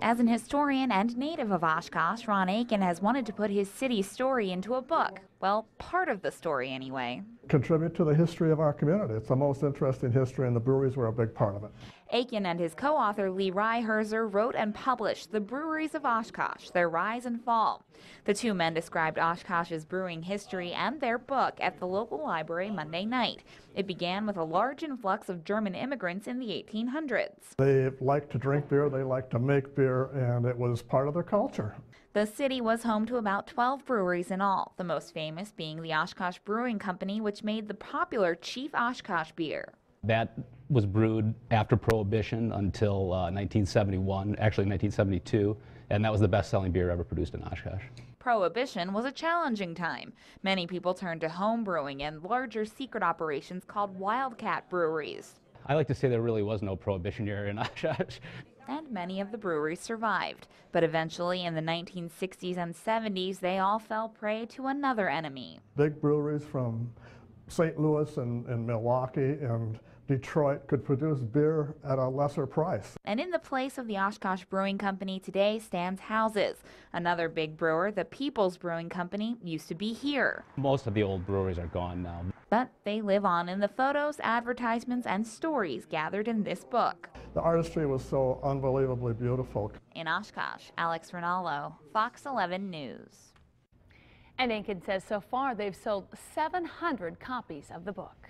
As an historian and native of Oshkosh, Ron Aiken has wanted to put his city's story into a book. Well, part of the story anyway. Contribute to the history of our community. It's the most interesting history, and the breweries were a big part of it. Aiken and his co-author Lee Ryherzer wrote and published The Breweries of Oshkosh, Their Rise and Fall. The two men described Oshkosh's brewing history and their book at the local library Monday night. It began with a large influx of German immigrants in the 1800s. They liked to drink beer, they liked to make beer, and it was part of their culture. The city was home to about 12 breweries in all, the most famous being the Oshkosh Brewing Company, which made the popular Chief Oshkosh beer. That was brewed after Prohibition until 1971, actually 1972, and that was the best-selling beer ever produced in Oshkosh. Prohibition was a challenging time. Many people turned to home brewing and larger secret operations called wildcat breweries. I like to say there really was no Prohibition era in Oshkosh. And many of the breweries survived. But eventually, in the 1960s and 70s, they all fell prey to another enemy. Big breweries from St. Louis and Milwaukee and Detroit could produce beer at a lesser price. And in the place of the Oshkosh Brewing Company today stands Houses. Another big brewer, the People's Brewing Company, used to be here. Most of the old breweries are gone now. But they live on in the photos, advertisements, and stories gathered in this book. The artistry was so unbelievably beautiful. In Oshkosh, Alex Rinaldo, Fox 11 News. And Aiken says so far they've sold 700 copies of the book.